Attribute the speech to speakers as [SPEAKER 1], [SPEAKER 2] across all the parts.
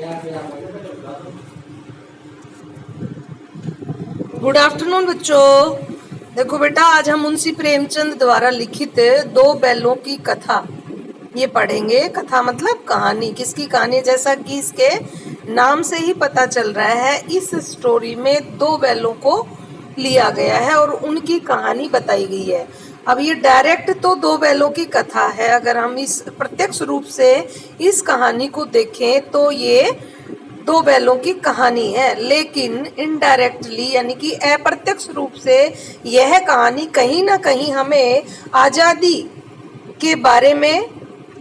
[SPEAKER 1] Good afternoon बच्चों। देखो बेटा, आज हम मुंशी प्रेमचंद द्वारा लिखित दो बैलों की कथा ये पढ़ेंगे। कथा मतलब कहानी। किसकी कहानी? जैसा कि इसके नाम से ही पता चल रहा है, इस स्टोरी में दो बैलों को लिया गया है और उनकी कहानी बताई गई है। अब ये डायरेक्ट तो दो बैलों की कथा है। अगर हम इस प्रत्यक्ष रूप से इस कहानी को देखें तो ये दो बैलों की कहानी है, लेकिन इनडायरेक्टली यानी कि अप्रत्यक्ष रूप से यह कहानी कहीं ना कहीं हमें आज़ादी के बारे में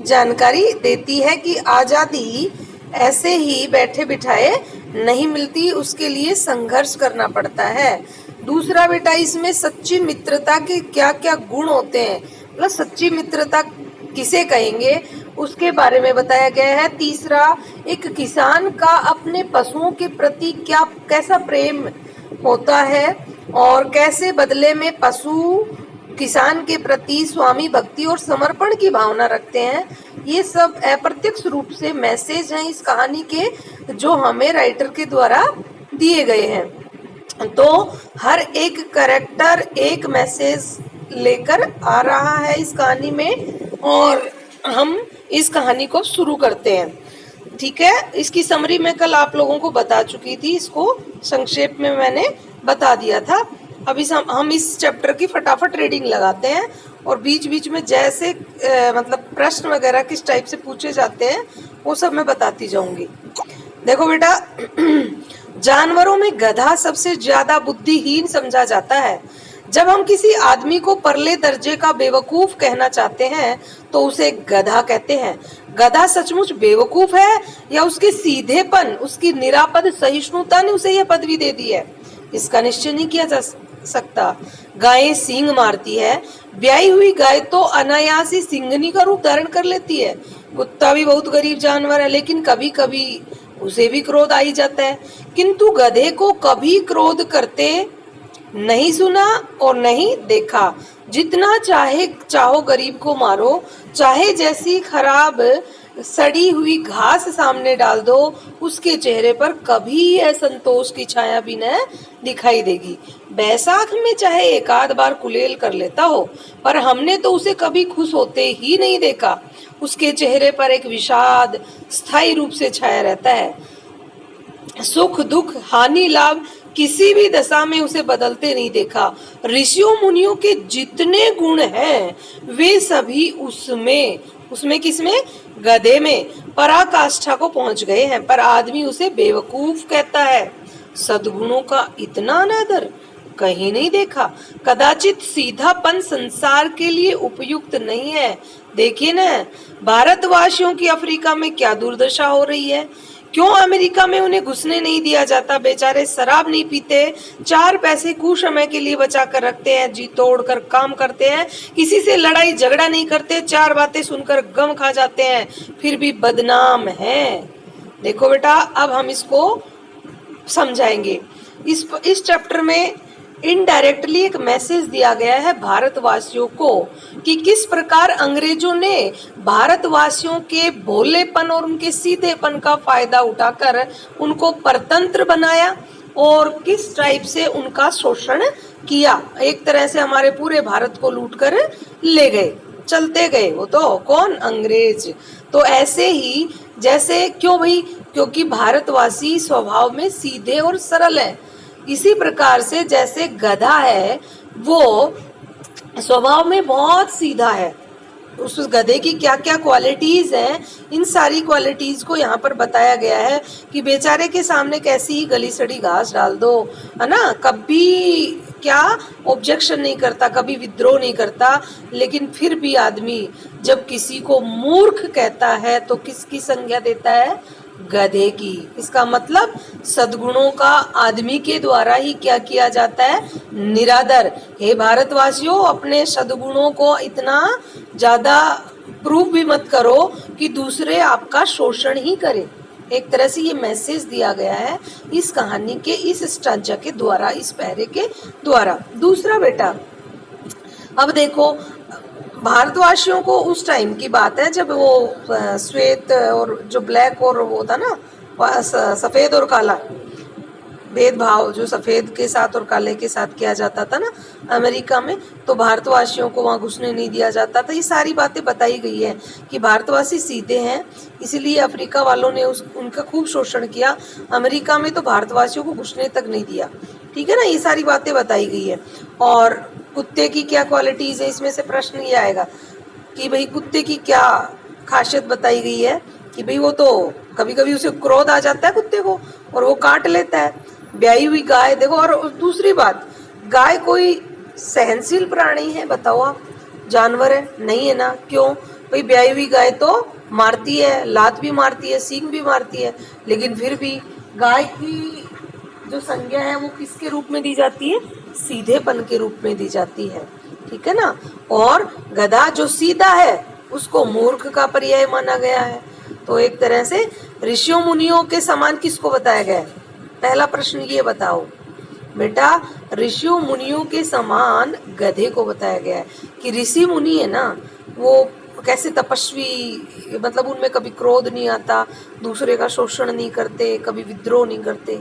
[SPEAKER 1] जानकारी देती है कि आज़ादी ऐसे ही बैठे बिठाए नहीं मिलती, उसके लिए संघर्ष करना पड़ता है। दूसरा बेटा, इसमें सच्ची मित्रता के क्या क्या गुण होते हैं, मतलब सच्ची मित्रता किसे कहेंगे उसके बारे में बताया गया है। तीसरा, एक किसान का अपने पशुओं के प्रति कैसा प्रेम होता है और कैसे बदले में पशु किसान के प्रति स्वामी भक्ति और समर्पण की भावना रखते हैं। ये सब अप्रत्यक्ष रूप से मैसेज हैं इस कहानी के, जो हमें राइटर के द्वारा दिए गए हैं। तो हर एक कैरेक्टर एक मैसेज लेकर आ रहा है इस कहानी में, और हम इस कहानी को शुरू करते हैं। ठीक है, इसकी समरी मैं कल आप लोगों को बता चुकी थी, इसको संक्षेप में मैंने बता दिया था। अब हम इस चैप्टर की फटाफट रीडिंग लगाते हैं और बीच बीच में जैसे मतलब प्रश्न वगैरह किस टाइप से पूछे जाते हैं वो सब मैं बताती जाऊंगी। देखो बेटा, जानवरों में गधा सबसे ज्यादा बुद्धिहीन समझा जाता है। जब हम किसी आदमी को परले दर्जे का बेवकूफ कहना चाहते हैं तो उसे गधा कहते हैं। गधा सचमुच बेवकूफ है या उसके सीधेपन, उसकी निरापद सहिष्णुता ने उसे यह पदवी दे दी है, इसका निश्चय नहीं किया जा सकता। गायें सींग मारती है। ब्याई हुई गाय तो अनायास ही सिंगनी का रूप धारण कर लेती है। कुत्ता भी बहुत गरीब जानवर है, लेकिन कभी कभी उसे भी क्रोध आ ही जाता है, किंतु गधे को कभी क्रोध करते नहीं सुना और नहीं देखा। जितना चाहे चाहो गरीब को मारो, चाहे जैसी खराब सड़ी हुई घास सामने डाल दो, उसके चेहरे पर कभी असंतोष की छाया भी न दिखाई देगी। बैसाख में चाहे एक आध बार कुलेल कर लेता हो, पर हमने तो उसे कभी खुश होते ही नहीं देखा। उसके चेहरे पर एक विषाद स्थायी रूप से छाया रहता है। सुख दुख हानि लाभ किसी भी दशा में उसे बदलते नहीं देखा। ऋषियों मुनियों के जितने गुण हैं वे सभी उसमें किसमें? गधे में पराकाष्ठा को पहुंच गए हैं, पर आदमी उसे बेवकूफ कहता है। सद्गुणों का इतना अनादर कहीं नहीं देखा। कदाचित सीधापन संसार के लिए उपयुक्त नहीं है। देखिए ना, भारतवासियों की अफ्रीका में क्या दुर्दशा हो रही है। क्यों अमेरिका में उन्हें घुसने नहीं दिया जाता? बेचारे शराब नहीं पीते, 4 पैसे कुछ समय के लिए बचा कर रखते हैं, जी तोड़ कर काम करते हैं, किसी से लड़ाई झगड़ा नहीं करते, 4 बातें सुनकर गम खा जाते हैं, फिर भी बदनाम हैं। देखो बेटा, अब हम इसको समझाएंगे। इस चैप्टर में इनडायरेक्टली एक मैसेज दिया गया है भारतवासियों को कि किस प्रकार अंग्रेजों ने भारतवासियों के भोलेपन और उनके सीधेपन का फायदा उठाकर उनको परतंत्र बनाया और किस टाइप से उनका शोषण किया। एक तरह से हमारे पूरे भारत को लूट कर ले गए, चलते गए। वो तो कौन? अंग्रेज। तो ऐसे ही जैसे, क्यों भाई? क्योंकि भारतवासी स्वभाव में सीधे और सरल है। इसी प्रकार से जैसे गधा है वो स्वभाव में बहुत सीधा है, उस गधे की क्या क्या क्वालिटीज हैं, इन सारी क्वालिटीज को यहाँ पर बताया गया है कि बेचारे के सामने कैसी ही गली सड़ी घास डाल दो, है ना, कभी क्या ऑब्जेक्शन नहीं करता, कभी विद्रोह नहीं करता। लेकिन फिर भी आदमी जब किसी को मूर्ख कहता है तो किसकी संज्ञा देता है? गधे की। इसका मतलब सद्गुणों का आदमी के द्वारा ही क्या किया जाता है? निरादर। हे भारतवासियों, अपने सद्गुणों को इतना ज्यादा प्रूव भी मत करो कि दूसरे आपका शोषण ही करें। एक तरह से ये मैसेज दिया गया है इस कहानी के, इस स्टांजा के द्वारा, इस पैरे के द्वारा। दूसरा बेटा, अब देखो, भारतवासियों को उस टाइम की बात है जब वो श्वेत और जो ब्लैक और वो था ना, सफेद और काला भेदभाव जो सफेद के साथ और काले के साथ किया जाता था ना अमेरिका में, तो भारतवासियों को वहाँ घुसने नहीं दिया जाता था। ये सारी बातें बताई गई है कि भारतवासी सीधे हैं, इसलिए अफ्रीका वालों ने उनका खूब शोषण किया। अमेरिका में तो भारतवासियों को घुसने तक नहीं दिया। ठीक है ना, ये सारी बातें बताई गई है। और कुत्ते की क्या क्वालिटीज है, इसमें से प्रश्न ये आएगा कि भाई कुत्ते की क्या खासियत बताई गई है कि भाई वो तो कभी कभी उसे क्रोध आ जाता है कुत्ते को और वो काट लेता है। ब्याई हुई गाय देखो, और दूसरी बात, गाय कोई सहनशील प्राणी है बताओ आप, जानवर है नहीं है ना, क्यों भाई ब्याई हुई गाय तो मारती है, लात भी मारती है, सींग भी मारती है, लेकिन फिर भी गाय की जो संज्ञा है वो किसके रूप में दी जाती है, सीधेपन के रूप में दी जाती है। ठीक है ना, और गधा जो सीधा है उसको मूर्ख का पर्याय माना गया है। तो एक तरह से ऋषियों मुनियों के समान किसको बताया गया है, पहला प्रश्न ये बताओ बेटा, ऋषियों मुनियों के समान गधे को बताया गया है कि ऋषि मुनि है ना वो कैसे तपस्वी, मतलब उनमें कभी क्रोध नहीं आता, दूसरे का शोषण नहीं करते, कभी विद्रोह नहीं करते।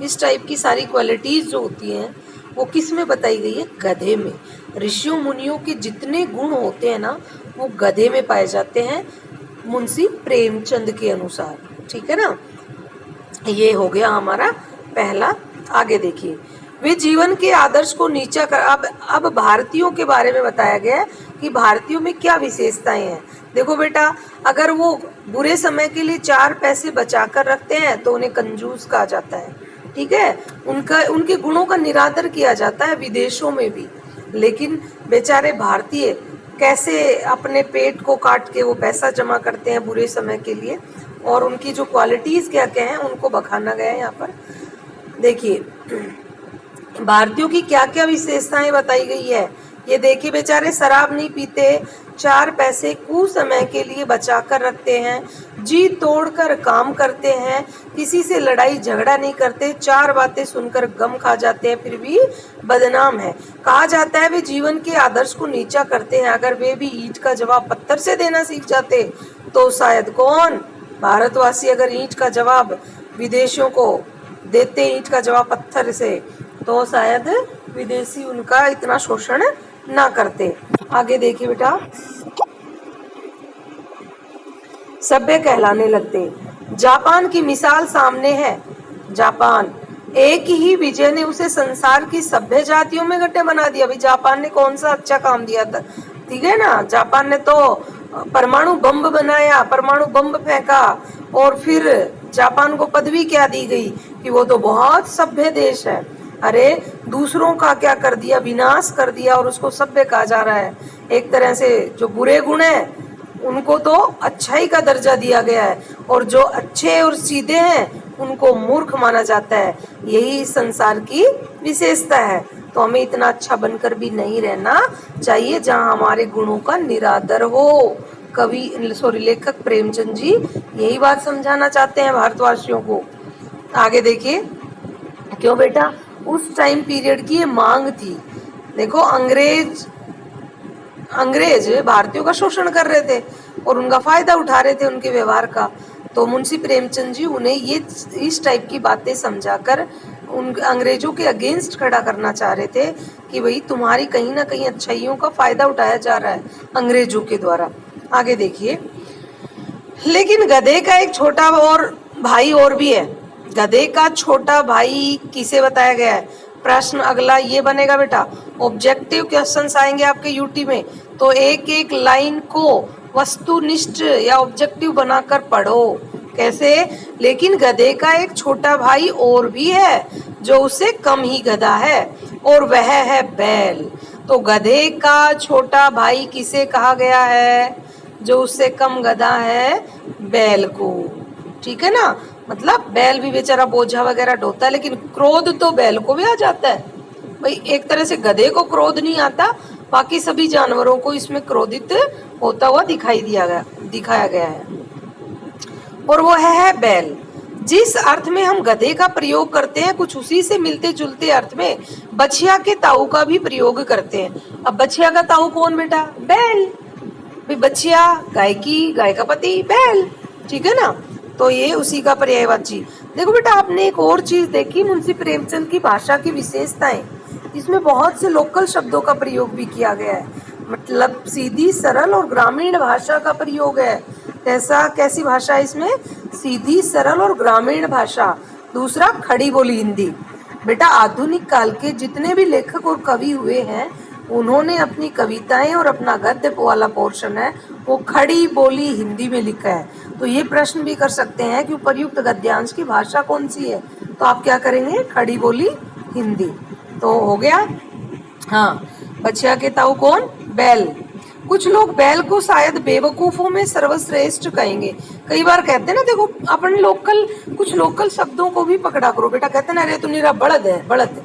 [SPEAKER 1] इस टाइप की सारी क्वालिटीज जो होती हैं वो किस में बताई गई है, गधे में। ऋषियों मुनियों के जितने गुण होते हैं ना वो गधे में पाए जाते हैं मुंशी प्रेमचंद के अनुसार। ठीक है ना, ये हो गया हमारा पहला। आगे देखिए, वे जीवन के आदर्श को नीचा कर, अब भारतीयों के बारे में बताया गया है कि भारतीयों में क्या विशेषताएं हैं। देखो बेटा, अगर वो बुरे समय के लिए 4 पैसे बचा कर रखते हैं तो उन्हें कंजूस कहा जाता है। ठीक है, उनके गुणों का निरादर किया जाता है विदेशों में भी। लेकिन बेचारे भारतीय कैसे अपने पेट को काट के वो पैसा जमा करते हैं बुरे समय के लिए, और उनकी जो क्वालिटीज क्या क्या हैं उनको बखाना गया है यहाँ पर। देखिए भारतीयों की क्या क्या विशेषताएं बताई गई है, ये देखिए बेचारे शराब नहीं पीते, 4 पैसे कुसमय के लिए बचा कर रखते हैं, जी तोड़कर काम करते हैं, किसी से लड़ाई झगड़ा नहीं करते, 4 बातें सुनकर गम खा जाते हैं फिर भी बदनाम है। कहा जाता है वे जीवन के आदर्श को नीचा करते हैं। अगर वे भी ईंट का जवाब पत्थर से देना सीख जाते तो शायद कौन, भारतवासी अगर ईंट का जवाब विदेशियों को देते, ईंट का जवाब पत्थर से, तो शायद विदेशी उनका इतना शोषण ना करते। आगे देखिए बेटा, सभ्य कहलाने लगते। जापान की मिसाल सामने है। जापान, एक ही विजय ने उसे संसार की सभ्य जातियों में गड्ढे बना दिया। भाई जापान ने कौन सा अच्छा काम दिया था, ठीक है ना, जापान ने तो परमाणु बम बनाया, परमाणु बम फेंका, और फिर जापान को पदवी क्या दी गई कि वो तो बहुत सभ्य देश है। अरे दूसरों का क्या कर दिया, विनाश कर दिया, और उसको सभ्य कहा जा रहा है। एक तरह से जो बुरे गुण हैं उनको तो अच्छाई का दर्जा दिया गया है, और जो अच्छे और सीधे हैं उनको मूर्ख माना जाता है। यही संसार की विशेषता है। तो हमें इतना अच्छा बनकर भी नहीं रहना चाहिए जहां हमारे गुणों का निरादर हो। लेखक प्रेमचंद जी यही बात समझाना चाहते हैं भारतवासियों को। आगे देखिए, क्यों बेटा, उस टाइम पीरियड की ये मांग थी। देखो अंग्रेज भारतीयों का शोषण कर रहे थे और उनका फायदा उठा रहे थे उनके व्यवहार का। तो मुंशी प्रेमचंद जी उन्हें ये इस टाइप की बातें समझाकर उन अंग्रेजों के अगेंस्ट खड़ा करना चाह रहे थे कि भाई तुम्हारी कहीं ना कहीं अच्छाइयों का फायदा उठाया जा रहा है अंग्रेजों के द्वारा। आगे देखिए, लेकिन गधे का एक छोटा और भाई और भी है। गधे का छोटा भाई किसे बताया गया है? प्रश्न अगला ये बनेगा बेटा, ऑब्जेक्टिव क्वेश्चंस आएंगे आपके यूटी में, तो एक एक लाइन को वस्तुनिष्ठ या ऑब्जेक्टिव बनाकर पढ़ो। कैसे? लेकिन गधे का एक छोटा भाई और भी है जो उससे कम ही गधा है, और वह है बैल। तो गधे का छोटा भाई किसे कहा गया है? जो उससे कम गधा है, बैल को। ठीक है ना, मतलब बैल भी बेचारा बोझा वगैरह ढोता है, लेकिन क्रोध तो बैल को भी आ जाता है। भाई एक तरह से गधे को क्रोध नहीं आता, बाकी सभी जानवरों को इसमें क्रोधित होता हुआ दिखाया गया है, और वो है बैल। जिस अर्थ में हम गधे का प्रयोग करते हैं कुछ उसी से मिलते जुलते अर्थ में बछिया के ताऊ का भी प्रयोग करते हैं। अब बछिया का ताऊ कौन बेटा? बैल। भाई बछिया गाय का पति बैल, ठीक है ना। तो ये उसी का पर्यायवाची। देखो बेटा, आपने एक और चीज देखी, मुंशी प्रेमचंद की भाषा की विशेषताएं, इसमें बहुत से लोकल शब्दों का प्रयोग भी किया गया है। मतलब सीधी, सरल और ग्रामीण भाषा का प्रयोग है। कैसी भाषा है इसमें? सीधी, सरल और ग्रामीण भाषा। दूसरा, खड़ी बोली हिंदी। बेटा, आधुनिक काल के जितने भी लेखक और कवि हुए हैं, उन्होंने अपनी कविताएं और अपना गद्य वाला पोर्शन है वो खड़ी बोली हिंदी में लिखा है। तो ये प्रश्न भी कर सकते हैं कि उपर्युक्त गद्यांश की भाषा कौन सी है, तो आप क्या करेंगे? खड़ी बोली हिंदी। तो हो गया। हाँ, बछिया के ताऊ कौन? बैल। कुछ लोग बैल को शायद बेवकूफों में सर्वश्रेष्ठ कहेंगे। कई बार कहते हैं ना, देखो अपन कुछ लोकल शब्दों को भी पकड़ा करो बेटा। कहते हैं ना, अरे तू निरा बड़द है। बड़द,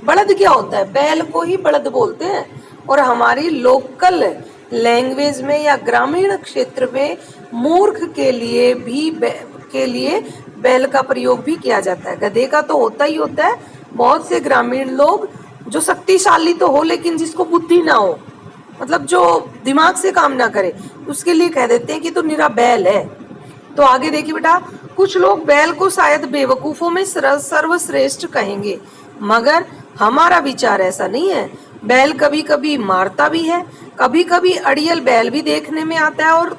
[SPEAKER 1] बड़द क्या होता है? बैल को ही बड़द बोलते हैं। और हमारी लोकल लैंग्वेज में या ग्रामीण क्षेत्र में मूर्ख के लिए बैल का प्रयोग भी किया जाता है। गधे का तो होता ही होता है। बहुत से ग्रामीण लोग जो शक्तिशाली तो हो लेकिन जिसको बुद्धि ना हो, मतलब जो दिमाग से काम ना करे, उसके लिए कह देते हैं कि तू निरा बैल है। तो आगे देखिए बेटा, कुछ लोग बैल को शायद बेवकूफों में सर्वश्रेष्ठ कहेंगे, मगर हमारा विचार ऐसा नहीं है। बैल कभी कभी मारता भी है, कभी कभी अड़ियल बैल भी देखने में आता है और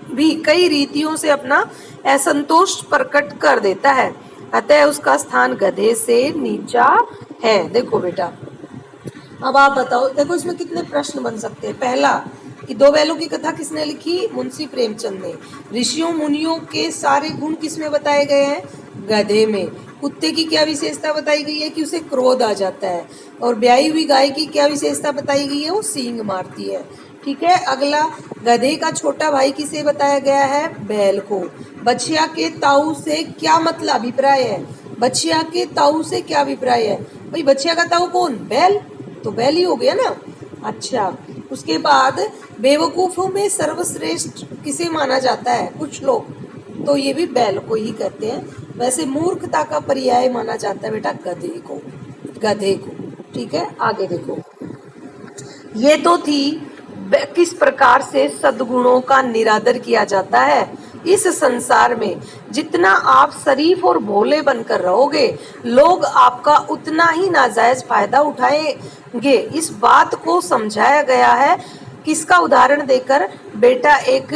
[SPEAKER 1] भी कई रीतियों से अपना असंतोष प्रकट कर देता है। अतः उसका स्थान गधे से नीचा है। देखो बेटा, अब आप बताओ। देखो इसमें कितने प्रश्न बन सकते हैं। पहला, कि दो बैलों की कथा किसने लिखी? मुंशी प्रेमचंद ने। ऋषियों मुनियों के सारे गुण किसमें बताए गए हैं? गधे में। कुत्ते की क्या विशेषता बताई गई है? कि उसे क्रोध आ जाता है। और ब्याई हुई गाय की क्या विशेषता बताई गई है? वो सींग मारती है। ठीक है। अगला, गधे का छोटा भाई किसे बताया गया है? बैल को। बछिया के ताऊ से क्या मतलब अभिप्राय है? बछिया के ताऊ से क्या अभिप्राय है? भाई बछिया का ताऊ कौन? बैल। तो बैल ही हो गया ना। अच्छा, उसके बाद बेवकूफों में सर्वश्रेष्ठ किसे माना जाता है? कुछ लोग, तो ये भी बैल को ही कहते हैं। वैसे मूर्खता का पर्याय माना जाता है बेटा गधे को। ठीक है। आगे देखो, ये तो थी किस प्रकार से सद्गुणों का निरादर किया जाता है। इस संसार में जितना आप शरीफ और भोले बनकर रहोगे, लोग आपका उतना ही नाजायज फायदा उठाएंगे। इस बात को समझाया गया है। किसका उदाहरण देकर? बेटा, एक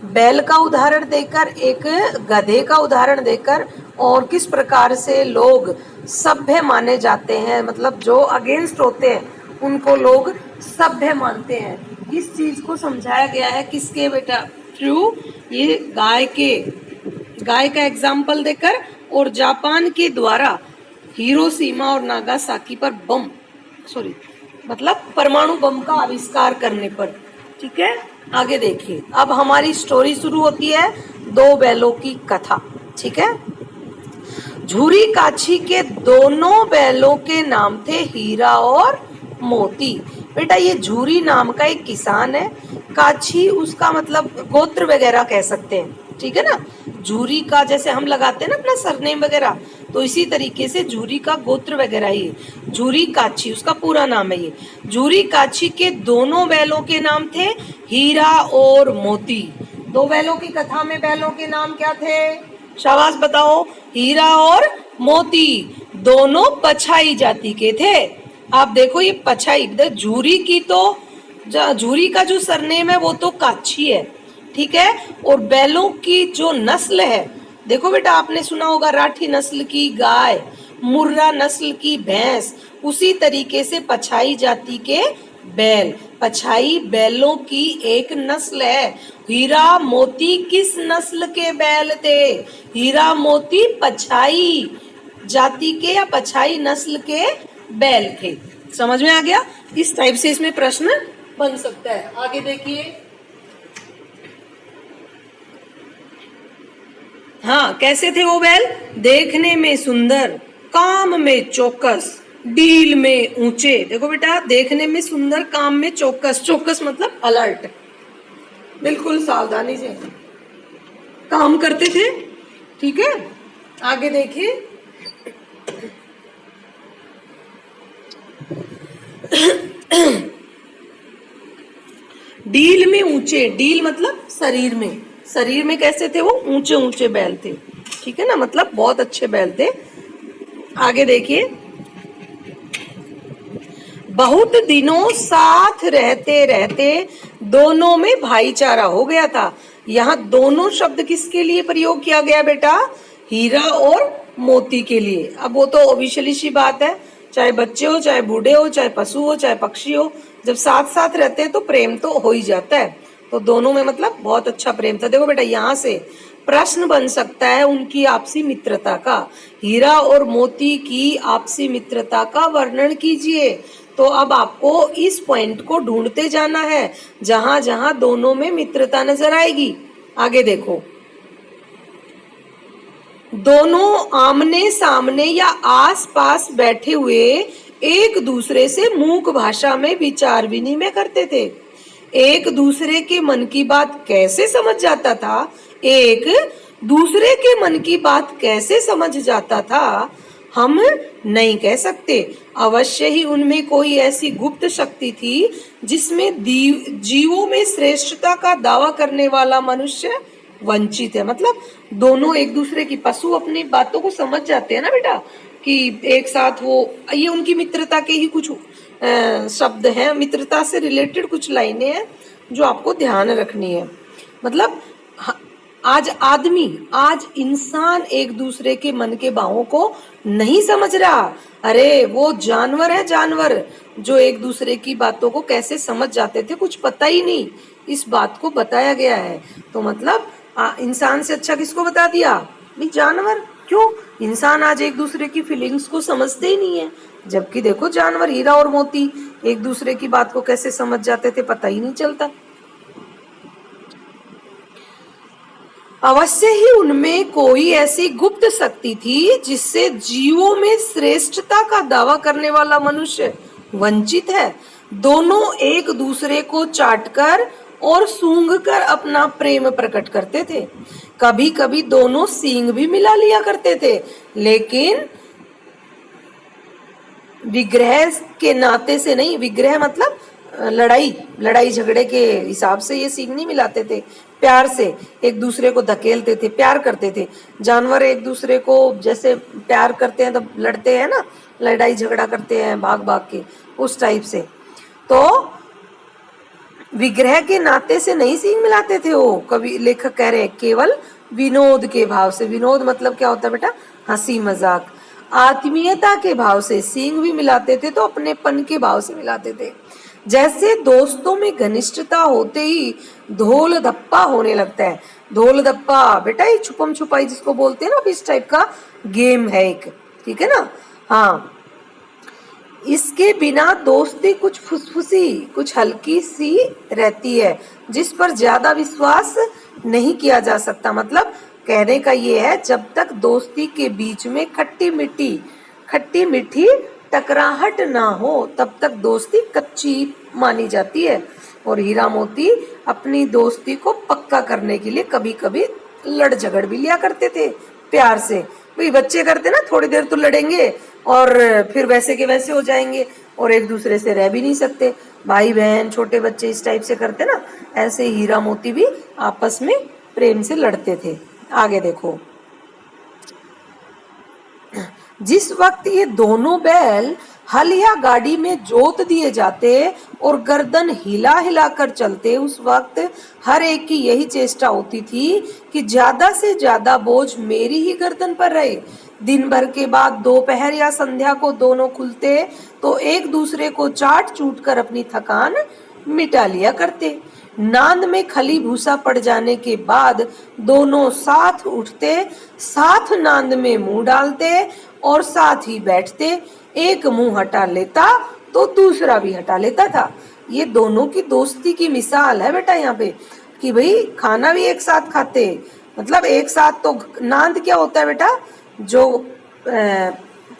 [SPEAKER 1] बैल का उदाहरण देकर, एक गधे का उदाहरण देकर। और किस प्रकार से लोग सभ्य माने जाते हैं, मतलब जो अगेंस्ट होते हैं उनको लोग सभ्य मानते हैं। इस चीज को समझाया गया है किसके बेटा? थ्रू ये गाय का एग्जाम्पल देकर और जापान के द्वारा हिरोशिमा और नागासाकी पर परमाणु बम का आविष्कार करने पर। ठीक है। आगे देखिए, अब हमारी स्टोरी शुरू होती है, दो बैलों की कथा। ठीक है। झूरी काछी के दोनों बैलों के नाम थे हीरा और मोती। बेटा, ये झूरी नाम का एक किसान है। काछी उसका मतलब गोत्र वगैरह कह सकते हैं। ठीक है ना। झूरी का जैसे हम लगाते हैं ना अपना सरनेम वगैरह, तो इसी तरीके से झूरी का गोत्र वगैरह ही झूरी काछी उसका पूरा नाम है। ये झूरी काछी के दोनों बैलों के नाम थे हीरा और मोती। दो बैलों की कथा में बैलों के नाम क्या थे? शाबाश बताओ। हीरा और मोती दोनों पछाई जाति के थे। आप देखो ये पछाई, झूरी की तो झूरी का जो सरनेम है वो तो काछी है। ठीक है। और बैलों की जो नस्ल है, देखो बेटा, आपने सुना होगा राठी नस्ल की गाय, मुर्रा नस्ल की भैंस, उसी तरीके से पछाई जाति के बैल। पछाई बैलों की एक नस्ल है। हीरा मोती किस नस्ल के बैल थे? हीरा मोती पछाई जाति के या पछाई नस्ल के बैल थे। समझ में आ गया? इस टाइप से इसमें प्रश्न बन सकता है। आगे देखिए। हाँ, कैसे थे वो बैल? देखने में सुंदर, काम में चौकस, डील में ऊंचे। देखो बेटा, देखने में सुंदर, काम में चौकस। चौकस मतलब अलर्ट, बिल्कुल सावधानी से काम करते थे। ठीक है। आगे देखिए। डील में ऊंचे, डील मतलब शरीर में, शरीर में कैसे थे वो, ऊंचे ऊंचे बैल थे, ठीक है ना, मतलब बहुत अच्छे बैल थे। आगे देखिए, बहुत दिनों साथ रहते रहते दोनों में भाईचारा हो गया था। यहाँ दोनों शब्द किसके लिए प्रयोग किया गया बेटा, हीरा और मोती के लिए। अब वो तो ऑब्वियसली सी बात है, चाहे बच्चे हो, चाहे बूढ़े हो, चाहे पशु हो, चाहे पक्षी हो, जब साथ साथ रहते हैं तो प्रेम तो हो ही जाता है। तो दोनों में मतलब बहुत अच्छा प्रेम था। देखो बेटा, यहाँ से प्रश्न बन सकता है उनकी आपसी मित्रता का। हीरा और मोती की आपसी मित्रता का वर्णन कीजिए। तो अब आपको इस पॉइंट को ढूंढते जाना है जहां जहां दोनों में मित्रता नजर आएगी। आगे देखो, दोनों आमने सामने या आस पास बैठे हुए एक दूसरे से मूक भाषा में विचार विनिमय करते थे। एक दूसरे के मन की बात कैसे समझ जाता था, एक दूसरे के मन की बात कैसे समझ जाता था, हम नहीं कह सकते। अवश्य ही उनमें कोई ऐसी गुप्त शक्ति थी जिसमें जीवों में श्रेष्ठता का दावा करने वाला मनुष्य वंचित है। मतलब दोनों एक दूसरे की, पशु अपनी बातों को समझ जाते हैं ना बेटा, कि एक साथ वो, ये उनकी मित्रता के ही कुछ शब्द हैं, मित्रता से रिलेटेड कुछ लाइनें हैं जो आपको ध्यान रखनी है। मतलब आज इंसान एक दूसरे के मन के भावों को नहीं समझ रहा। अरे वो जानवर है, जानवर जो एक दूसरे की बातों को कैसे समझ जाते थे, कुछ पता ही नहीं, इस बात को बताया गया है। तो मतलब इंसान से अच्छा किसको बता दिया भाई, जानवर। क्यों, इंसान आज एक दूसरे की फीलिंग्स को समझते ही नहीं है, जबकि देखो जानवर हीरा और मोती एक दूसरे की बात को कैसे समझ जाते थे, पता ही नहीं चलता। अवश्य ही उनमें कोई ऐसी गुप्त शक्ति थी जिससे जीवों में श्रेष्ठता का दावा करने वाला मनुष्य वंचित है। दोनों एक दूसरे को चाटकर और सूंघकर अपना प्रेम प्रकट करते थे। कभी कभी दोनों सींग भी मिला लिया करते थे, लेकिन विग्रह के नाते से नहीं। विग्रह मतलब लड़ाई झगड़े के हिसाब से ये सींग नहीं मिलाते थे, प्यार से एक दूसरे को धकेलते थे, प्यार करते थे। जानवर एक दूसरे को जैसे प्यार करते हैं तो लड़ते हैं ना, लड़ाई झगड़ा करते हैं भाग भाग के, उस टाइप से। तो विग्रह के नाते से नहीं सींग मिलाते थे वो, कवि लेखक कह रहे केवल विनोद के भाव से। विनोद मतलब क्या होता है बेटा, हंसी मजाक। आत्मीयता के भाव से सींग भी मिलाते थे, तो अपनेपन के भाव से मिलाते थे। जैसे दोस्तों में घनिष्ठता होते ही धोल धप्पा होने लगता है। धोल धप्पा बेटा ये छुपम छुपाई जिसको बोलते हैं ना, इस टाइप का गेम है एक, ठीक है ना। हाँ, इसके बिना दोस्ती कुछ फुसफुसी, कुछ हल्की सी रहती है, जिस पर ज्यादा विश्वास नहीं किया जा सकता। मतलब कहने का ये है, जब तक दोस्ती के बीच में खट्टी मीठी टकराहट ना हो, तब तक दोस्ती कच्ची मानी जाती है। और हीरा मोती अपनी दोस्ती को पक्का करने के लिए कभी कभी लड़ झगड़ भी लिया करते थे प्यार से। भाई बच्चे करते ना, थोड़ी देर तो लड़ेंगे और फिर वैसे के वैसे हो जाएंगे और एक दूसरे से रह भी नहीं सकते। भाई बहन छोटे बच्चे इस टाइप से करते ना, ऐसे हीरा मोती भी आपस में प्रेम से लड़ते थे। आगे देखो, जिस वक्त ये दोनों बैल हल या गाड़ी में जोत दिए जाते और गर्दन हिला हिला कर चलते, उस वक्त हर एक की यही चेष्टा होती थी कि ज्यादा से ज्यादा बोझ मेरी ही गर्दन पर रहे। दिन भर के बाद दोपहर या संध्या को दोनों खुलते तो एक दूसरे को चाट चूट कर अपनी थकान मिटा लिया करते। नांद में खली भूसा पड़ जाने के बाद दोनों साथ उठते, साथ नांद में मुंह डालते और साथ ही बैठते। एक मुंह हटा लेता तो दूसरा भी हटा लेता था। ये दोनों की दोस्ती की मिसाल है बेटा यहाँ पे, कि भाई खाना भी एक साथ खाते, मतलब एक साथ। तो नांद क्या होता है बेटा, जो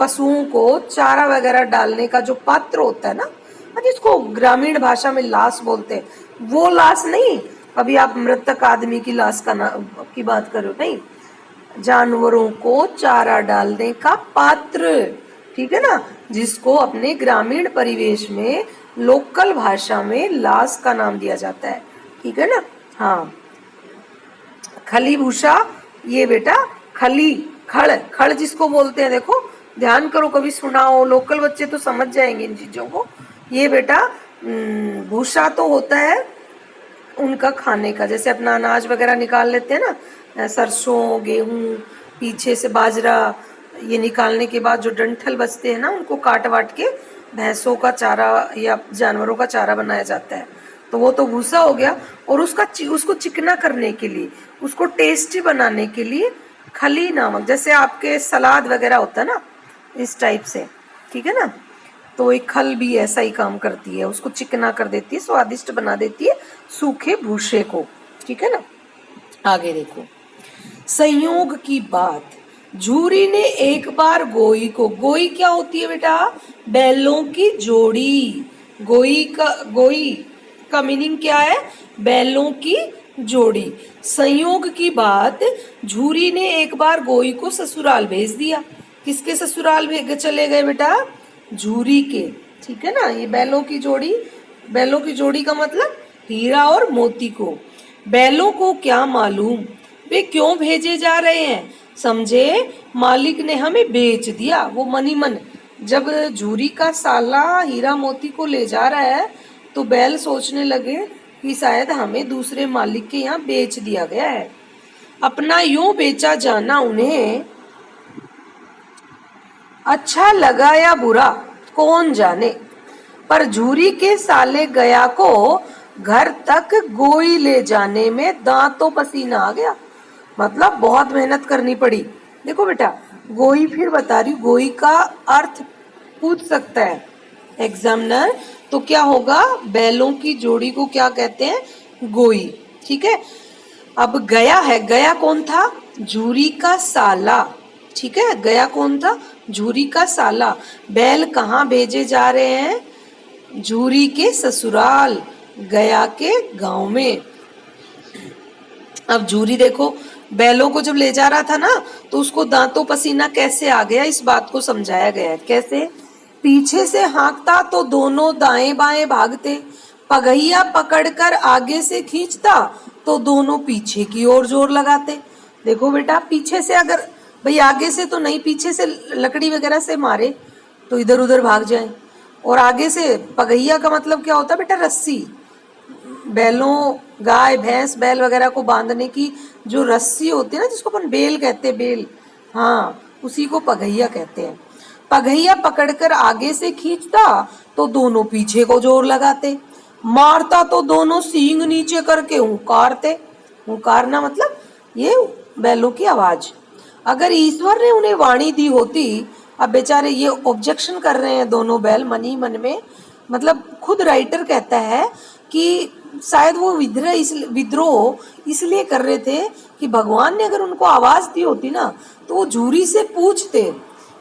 [SPEAKER 1] पशुओं को चारा वगैरह डालने का जो पात्र होता है ना, जिसको ग्रामीण भाषा में लाश बोलते हैं, वो लाश नहीं, अभी आप मृतक आदमी की लाश की बात करो, नहीं, जानवरों को चारा डालने का पात्र, ठीक है ना, जिसको अपने ग्रामीण परिवेश में लोकल भाषा में लाश का नाम दिया जाता है, ठीक है ना। हाँ, खली भूषा, ये बेटा खली, खड़, खड़ जिसको बोलते हैं, देखो ध्यान करो, कभी सुना हो, लोकल बच्चे तो समझ जाएंगे इन चीजों को। ये बेटा भूसा तो होता है उनका खाने का, जैसे अपना अनाज वगैरह निकाल लेते हैं ना, सरसों, गेहूं, पीछे से बाजरा, ये निकालने के बाद जो डंठल बचते हैं ना, उनको काट वाट के भैंसों का चारा या जानवरों का चारा बनाया जाता है, तो वो तो भूसा हो गया। और उसको चिकना करने के लिए, उसको टेस्टी बनाने के लिए खली नामक, जैसे आपके सलाद वगैरह होता है ना, इस टाइप से, ठीक है ना, तो एक खल भी ऐसा ही काम करती है, उसको चिकना कर देती है, स्वादिष्ट बना देती है सूखे भूसे को, ठीक है ना। आगे देखो, संयोग की बात, झूरी ने एक बार गोई को, गोई क्या होती है बेटा, बैलों की जोड़ी, गोई का मीनिंग क्या है, बैलों की जोड़ी। संयोग की बात, झूरी ने एक बार गोई को ससुराल भेज दिया। किसके ससुराल भेज चले गए बेटा, झूरी के, ठीक है ना। ये बैलों की जोड़ी, बैलों की जोड़ी का मतलब हीरा और मोती को। बैलों को क्या मालूम वे क्यों भेजे जा रहे हैं, समझे मालिक ने हमें बेच दिया। वो मनी मन, जब झूरी का साला हीरा मोती को ले जा रहा है तो बैल सोचने लगे कि शायद हमें दूसरे मालिक के यहाँ बेच दिया गया है। अपना यूं बेचा जाना उन्हें अच्छा लगा या बुरा कौन जाने, पर झूरी के साले गया को घर तक गोई ले जाने में दांतों पसीना आ गया। मतलब बहुत मेहनत करनी पड़ी। देखो बेटा, गोई फिर बता रही, गोई का अर्थ पूछ सकता है एग्जामिनर, तो क्या होगा, बैलों की जोड़ी को क्या कहते हैं, गोई, ठीक है। अब गया है, गया कौन था, झूरी का साला, ठीक है, गया कौन था, झूरी का साला। बैल कहाँ भेजे जा रहे हैं, झूरी के ससुराल, गया के गांव में। अब झूरी देखो, बैलों को जब ले जा रहा था ना, तो उसको दांतों पसीना कैसे आ गया, इस बात को समझाया गया है। कैसे, पीछे से हाँकता तो दोनों दाएं बाएं भागते, पगहिया पकड़कर आगे से खींचता तो दोनों पीछे की ओर जोर लगाते। देखो बेटा, पीछे से अगर भाई, आगे से तो नहीं, पीछे से लकड़ी वगैरह से मारे तो इधर उधर भाग जाए, और आगे से पगहिया का मतलब क्या होता है बेटा, रस्सी, बैलों, गाय भैंस बैल वगैरह को बांधने की जो रस्सी होती है ना, जिसको अपन बेल कहते हैं, बेल, हाँ, उसी को पगहिया कहते हैं। पगहिया पकड़कर आगे से खींचता तो दोनों पीछे को जोर लगाते, मारता तो दोनों सींग नीचे करके हुंकारते। हुंकारना मतलब ये बैलों की आवाज। अगर ईश्वर ने उन्हें वाणी दी होती, अब बेचारे ये ऑब्जेक्शन कर रहे हैं दोनों बैल मन ही मन में, मतलब खुद राइटर कहता है कि शायद वो विद्रोह इसलिए कर रहे थे कि भगवान ने अगर उनको आवाज दी होती ना, तो वो झूरी से पूछते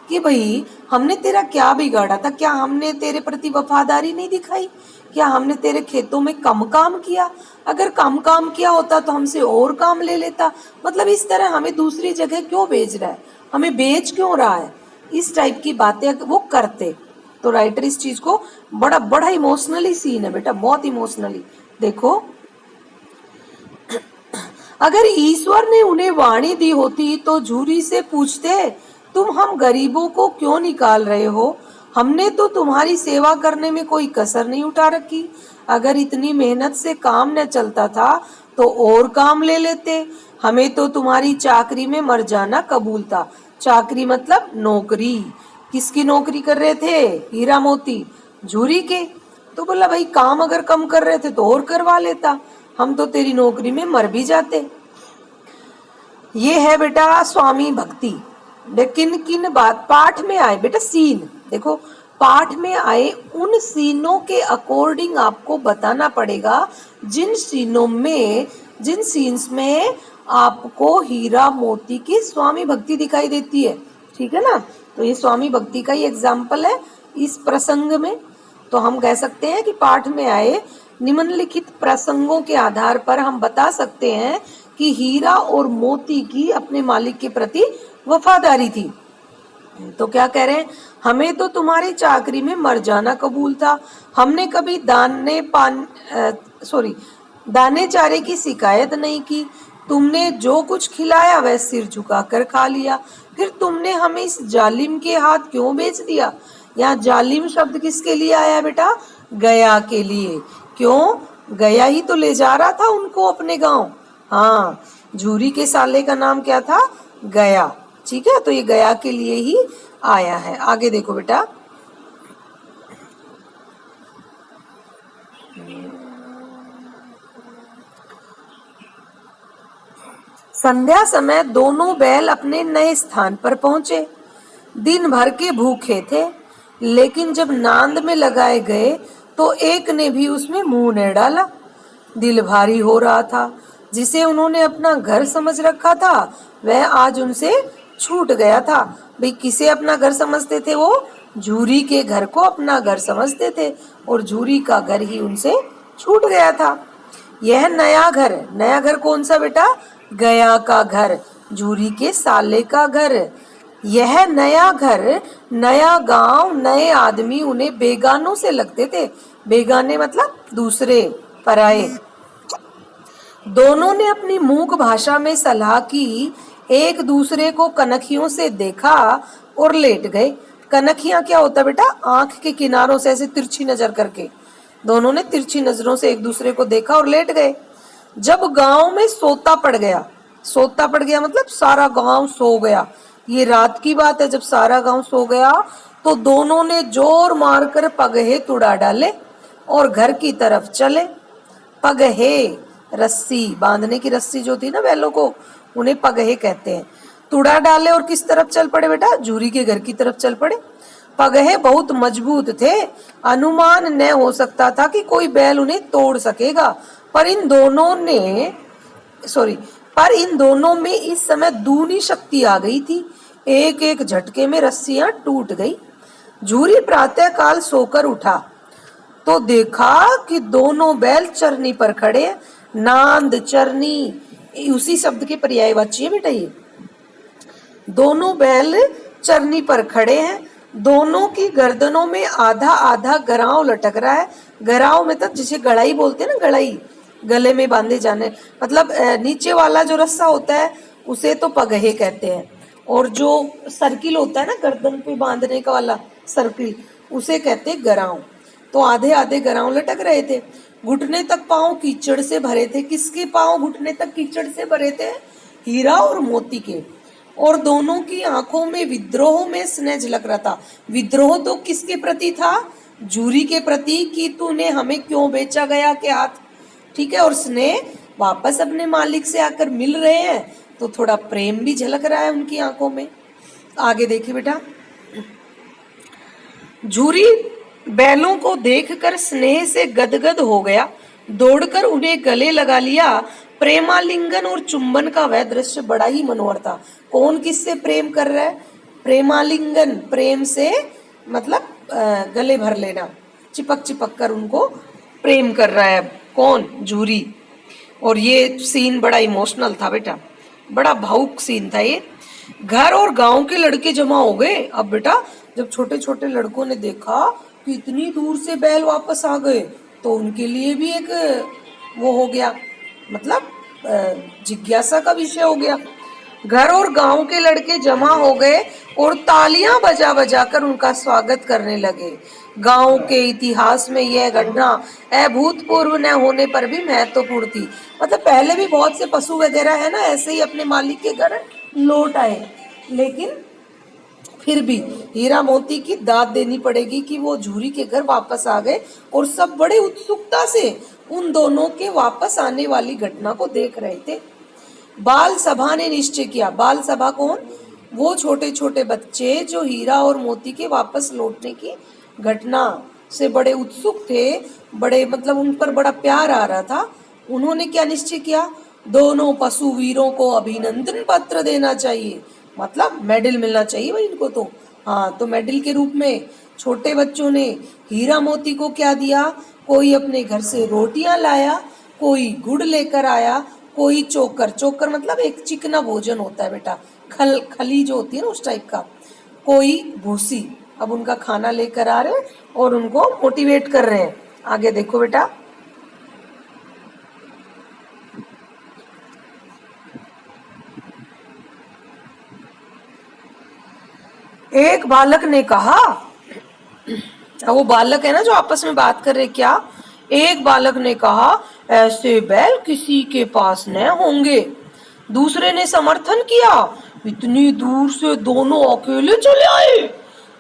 [SPEAKER 1] कि भाई हमने तेरा क्या बिगाड़ा था, क्या हमने तेरे प्रति वफादारी नहीं दिखाई, क्या हमने तेरे खेतों में कम काम किया, अगर कम काम किया होता तो हमसे और काम ले लेता, मतलब इस तरह हमें दूसरी जगह क्यों भेज रहा है, हमें बेच क्यों रहा है, इस टाइप की बातें वो करते। तो राइटर इस चीज को बड़ा इमोशनली सीन है बेटा, बहुत इमोशनली। देखो, अगर ईश्वर ने उन्हें वाणी दी होती तो झूरी से पूछते, तुम हम गरीबों को क्यों निकाल रहे हो, हमने तो तुम्हारी सेवा करने में कोई कसर नहीं उठा रखी, अगर इतनी मेहनत से काम न चलता था तो और काम ले लेते, हमें तो तुम्हारी चाकरी में मर जाना कबूल था। चाकरी मतलब नौकरी, किसकी नौकरी कर रहे थे, हीरा मोती, झूरी के। तो बोला भाई काम अगर कम कर रहे थे तो और करवा लेता, हम तो तेरी नौकरी में मर भी जाते। ये है बेटा स्वामी भक्ति। लेकिन किन बात पाठ में आए बेटा, सीन देखो, पाठ में आए उन सीनों के अकॉर्डिंग आपको बताना पड़ेगा, जिन सीन्स में आपको हीरा मोती की स्वामी भक्ति दिखाई देती है, ठीक है ना। तो ये स्वामी भक्ति का ही एग्जाम्पल है इस प्रसंग में। तो हम कह सकते हैं कि पाठ में आए निम्नलिखित प्रसंगों के आधार पर हम बता सकते हैं कि हीरा और मोती की अपने मालिक के प्रति वफादारी थी। तो क्या कह रहे हैं, हमें तो तुम्हारी चाकरी में मर जाना कबूल था, हमने कभी दाने चारे की शिकायत नहीं की, तुमने जो कुछ खिलाया वह सिर झुकाकर खा लिया, फिर तुमने हमें इस जालिम के हाथ क्यों बेच दिया। यहाँ जालिम शब्द किसके लिए आया बेटा, गया के लिए। क्यों, गया ही तो ले जा रहा था उनको अपने गांव। हाँ, झूरी के साले का नाम क्या था, गया। ठीक है, तो ये गया के लिए ही आया है। आगे देखो बेटा, संध्या समय दोनों बैल अपने नए स्थान पर पहुंचे। दिन भर के भूखे थे, लेकिन जब नांद में लगाए गए तो एक ने भी उसमें मुंह नहीं डाला। दिल भारी हो रहा था। जिसे उन्होंने अपना घर समझ रखा था वह आज उनसे छूट गया था। भाई किसे अपना घर समझते थे वो, झूरी के घर को अपना घर समझते थे, और झूरी का घर ही उनसे छूट गया था। यह नया घर, नया घर कौन सा बेटा, गया का घर, झूरी के साले का घर। यह नया घर, नया गांव, नए आदमी उन्हें बेगानों से लगते थे। बेगाने मतलब दूसरे, पराये। दोनों ने अपनी मूक भाषा में सलाह की, एक दूसरे को कनखियों से देखा और लेट गए। कनखियां क्या होता बेटा, आंख के किनारों से ऐसे तिरछी नजर करके। दोनों ने तिरछी नजरों से एक दूसरे को देखा और लेट गए। जब गांव में सोता पड़ गया, सोता पड़ गया मतलब सारा गांव सो गया। ये रात की बात है, जब सारा गांव सो गया तो दोनों ने जोर मारकर पगहे तुड़ा डाले और घर की तरफ चले। पगहे, रस्सी बांधने की रस्सी जो थी ना बैलों को, उन्हें पगहे कहते हैं। तुड़ा डाले और किस तरफ चल पड़े बेटा, झूरी के घर की तरफ चल पड़े। पगहे बहुत मजबूत थे, अनुमान न हो सकता था कि कोई बैल उन्हें तोड़ सकेगा। पर इन दोनों में इस समय दूनी शक्ति आ गई थी। एक एक झटके में रस्सियां टूट गई। झूरी प्रातः काल सोकर उठा तो देखा कि दोनों बैल चरनी पर खड़े हैं। नांद, चरनी उसी शब्द के पर्यायवाची है बेटा ये। दोनों बैल चरनी पर खड़े हैं। दोनों की गर्दनों में आधा आधा गराव लटक रहा है। गराव में तक जिसे गड़ाई बोलते हैं ना, गड़ाई गले में बांधे जाने, मतलब नीचे वाला जो रस्सा होता है उसे तो पगहे कहते हैं, और जो सर्किल होता है ना गर्दन पे बांधने का वाला सर्किल, उसे कहते हैं गराव। तो आधे आधे गराव लटक रहे थे। घुटने तक पांव कीचड़ से भरे थे। किसके पांव घुटने तक कीचड़ से भरे थे, हीरा और मोती के। और दोनों की आंखों में विद्रोह में स्नेह झलक रहा था। विद्रोह तो किसके प्रति था, झूरी के प्रति, कि तूने हमें क्यों बेचा गया के हाथ। ठीक है, और स्नेह वापस अपने मालिक से आकर मिल रहे हैं तो थोड़ा प्रेम भी झलक रहा है उनकी आंखों में। आगे देखिए बेटा, झूरी बैलों को देखकर स्नेह से गदगद हो गया। दौड़कर उन्हें गले लगा लिया। प्रेमालिंगन और चुंबन का वह दृश्य बड़ा ही मनोहर था। कौन किससे प्रेम कर रहा है, प्रेमालिंगन, प्रेम से मतलब गले भर लेना, चिपक चिपक कर उनको प्रेम कर रहा है कौन, झूरी। और ये सीन बड़ा इमोशनल था बेटा, बड़ा भावुक सीन था ये। घर और गांव के लड़के जमा हो गए। अब बेटा जब छोटे छोटे लड़कों ने देखा कि इतनी दूर से बैल वापस आ गए तो उनके लिए भी एक वो हो गया, मतलब जिज्ञासा का विषय हो गया। घर और गांव के लड़के जमा हो गए और तालियां बजा बजा कर उनका स्वागत करने लगे। गांव के इतिहास में यह घटना अभूतपूर्व न होने पर भी महत्वपूर्ण थी। मतलब पहले भी बहुत से पशु वगैरह है ना ऐसे ही अपने मालिक के घर लौट आए, लेकिन फिर भी हीरा मोती की दाद देनी पड़ेगी कि वो झूरी के घर वापस आ गए और सब बड़े उत्सुकता से उन दोनों के वापस आने वाली घटना को देख रहे थे। बाल सभा ने निश्चय किया। बाल सभा कौन, वो छोटे छोटे बच्चे जो हीरा और मोती के वापस लौटने की घटना से बड़े उत्सुक थे, बड़े मतलब उन पर बड़ा प्यार आ रहा था। उन्होंने क्या निश्चय किया, दोनों पशु वीरों को अभिनंदन पत्र देना चाहिए, मतलब मेडल मिलना चाहिए भाई इनको तो। हाँ, तो मेडल के रूप में छोटे बच्चों ने हीरा मोती को क्या दिया, कोई अपने घर से रोटियां लाया, कोई गुड़ लेकर आया, कोई चोकर, चोकर मतलब एक चिकना भोजन होता है बेटा, खली जो होती है ना उस टाइप का, कोई भूसी। अब उनका खाना लेकर आ रहे हैं और उनको मोटिवेट कर रहे हैं। आगे देखो बेटा, एक बालक ने कहा, वो बालक है ना जो आपस में बात कर रहे, क्या? एक बालक ने कहा, ऐसे बैल किसी के पास न होंगे। दूसरे ने समर्थन किया, इतनी दूर से दोनों अकेले चले आए।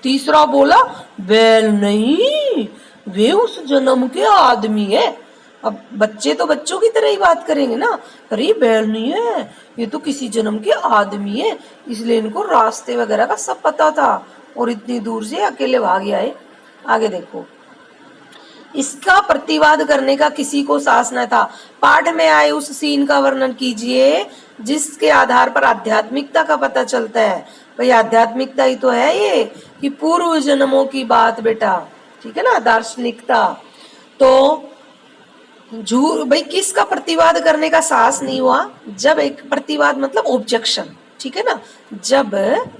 [SPEAKER 1] तीसरा बोला, बैल नहीं, वे उस जन्म के आदमी है। अब बच्चे तो बच्चों की तरह ही बात करेंगे ना, अरे बैल नहीं है, ये तो किसी जन्म के आदमी है, इसलिए इनको रास्ते वगैरह का सब पता था और इतनी दूर से अकेले भाग आए। आगे देखो, इसका प्रतिवाद करने का किसी को साहस न था। पाठ में आए उस सीन का वर्णन कीजिए जिसके आधार पर आध्यात्मिकता का पता चलता है। भाई आध्यात्मिकता ही तो है ये, कि पूर्व जन्मों की बात बेटा, ठीक है ना, दार्शनिकता। तो भाई किसका प्रतिवाद करने का साहस नहीं हुआ? जब एक प्रतिवाद मतलब ऑब्जेक्शन, ठीक है ना, जब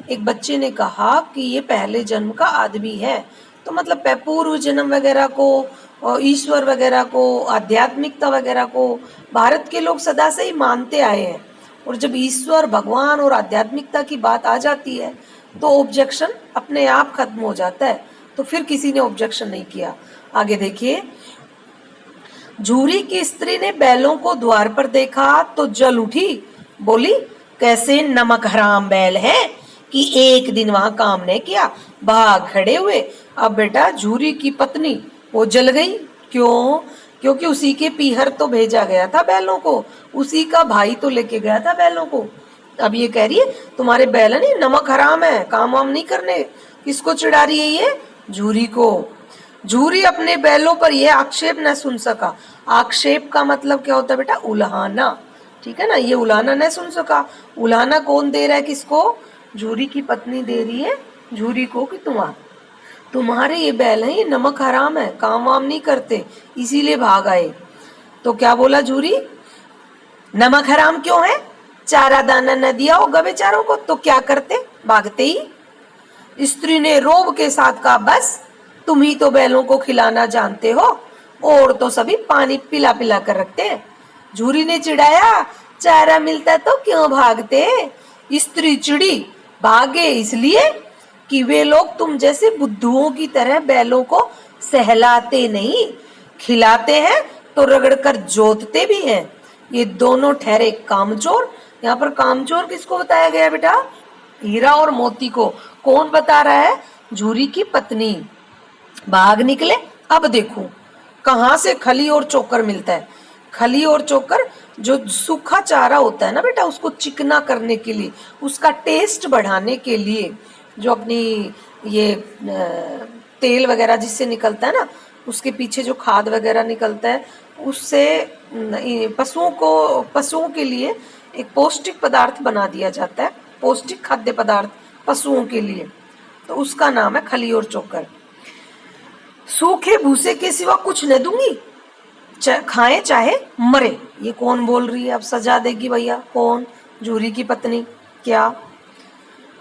[SPEAKER 1] एक बच्चे ने कहा कि ये पहले जन्म का आदमी है, तो मतलब पूर्व जन्म वगैरह को और ईश्वर वगैरह को, आध्यात्मिकता वगैरह को भारत के लोग सदा से ही मानते आए हैं। और जब ईश्वर, भगवान और आध्यात्मिकता की बात आ जाती है तो ऑब्जेक्शन अपने आप खत्म हो जाता है। तो फिर किसी ने ऑब्जेक्शन नहीं किया। आगे देखिए, झूरी की स्त्री ने बैलों को द्वार पर देखा तो जल उठी, बोली, कैसे नमक हराम बैल है कि एक दिन वहां काम ने किया, भाग खड़े हुए। अब बेटा झूरी की पत्नी वो जल गई। क्यों? क्योंकि उसी के पीहर तो भेजा गया था बैलों को, उसी का भाई तो लेके गया था बैलों को। अब ये कह रही है तुम्हारे बैल नहीं, नमक हराम है, काम वाम नहीं करने। किसको चिढ़ा रही है ये? झूरी को। झूरी अपने बैलों पर यह आक्षेप न सुन सका। आक्षेप का मतलब क्या होता है बेटा? उल्हाना, ठीक है ना, ये उल्हाना न सुन सका। उल्हाना कौन दे रहा है किसको? झूरी की पत्नी दे रही है झूरी को कि तुम्हारे ये बैल हैं, ये नमक हराम है, काम वाम नहीं करते, इसीलिए भाग आए। तो क्या बोला झूरी? नमक हराम क्यों है? चारा दाना न दिया होगा बेचारों को तो क्या करते? भागते ही। स्त्री ने रोब के साथ कहा, बस तुम ही तो बैलों को खिलाना जानते हो, और तो सभी पानी पिला पिला कर रखते हैं। झूरी ने चिढ़ाया, चारा मिलता तो क्यों भागते? स्त्री चिड़ी, भागे इसलिए कि वे लोग तुम जैसे बुद्धुओं की तरह बैलों को सहलाते नहीं, खिलाते हैं तो रगड़कर जोतते भी हैं। ये दोनों ठहरे कामचोर। यहाँ पर कामचोर किसको बताया गया बेटा? हीरा और मोती को। कौन बता रहा है? झूरी की पत्नी। भाग निकले। अब देखो कहाँ से खली और चोकर मिलता है। खली और चोकर जो सूखा चारा होता है ना बेटा, उसको चिकना करने के लिए, उसका टेस्ट बढ़ाने के लिए, जो अपनी ये तेल वगैरह जिससे निकलता है ना, उसके पीछे जो खाद वगैरह निकलता है, उससे पशुओं के लिए एक पौष्टिक पदार्थ बना दिया जाता है, पौष्टिक खाद्य पदार्थ पशुओं के लिए। तो उसका नाम है खली और चोकर। सूखे भूसे के सिवा कुछ न दूंगी, खाए चाहे मरे। ये कौन बोल रही है? अब सजा देगी भैया। कौन? झूरी की पत्नी। क्या?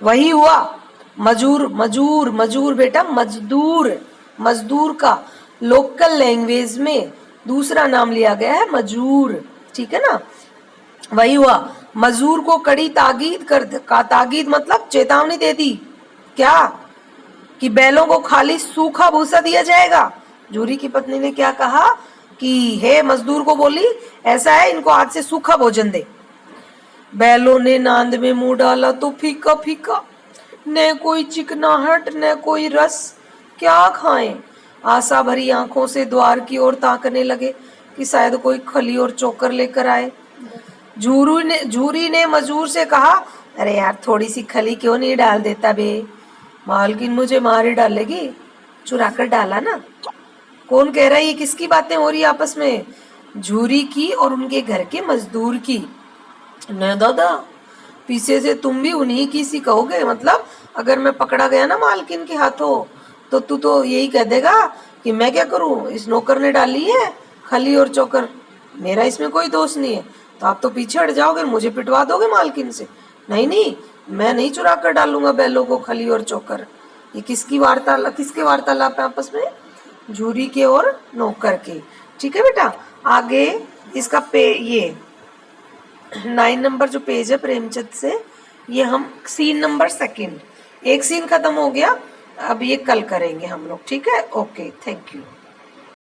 [SPEAKER 1] वही हुआ। मजूर, मजूर, मजूर बेटा, मजदूर। मजदूर का लोकल लैंग्वेज में दूसरा नाम लिया गया है मजूर, ठीक है ना। वही हुआ। मजूर को कड़ी ताकीद मतलब चेतावनी दे दी। क्या? कि बैलों को खाली सूखा भूसा दिया जाएगा। झूरी की पत्नी ने क्या कहा कि हे मजदूर को बोली, ऐसा है इनको आज से सूखा भोजन दे। बैलों ने नांद में मुंह डाला तो फीका फीका, न कोई चिकनाहट न कोई रस, क्या खाएं। आशा भरी आंखों से द्वार की ओर ताकने लगे कि शायद कोई खली और चोकर लेकर आए। झूरी ने मजूर से कहा, अरे यार थोड़ी सी खली क्यों नहीं डाल देता बे, मालकिन मुझे मारे डालेगी, चुरा कर डाला ना। कौन कह रहा है? ये किसकी बातें हो रही है आपस में? झूरी की और उनके घर के मजदूर की। न दादा, पीछे से तुम भी उन्हीं की सी कहोगे। मतलब अगर मैं पकड़ा गया ना मालकिन के हाथों, तो तू तो यही कह देगा कि मैं क्या करूं, इस नौकर ने डाली है खली और चोकर, मेरा इसमें कोई दोष नहीं है। तो आप तो पीछे हट जाओगे, मुझे पिटवा दोगे मालकिन से। नहीं नहीं, मैं नहीं चुरा कर डालूंगा बैलों को खली और चोकर। ये किसके वार्तालाप है आपस में? झूरी के और नौकर के, ठीक है बेटा। आगे इसका ये 9 नंबर जो पेज है प्रेमचंद से, ये हम सीन नंबर 2 एक सीन खत्म हो गया, अब ये कल करेंगे हम लोग, ठीक है। Okay, thank you.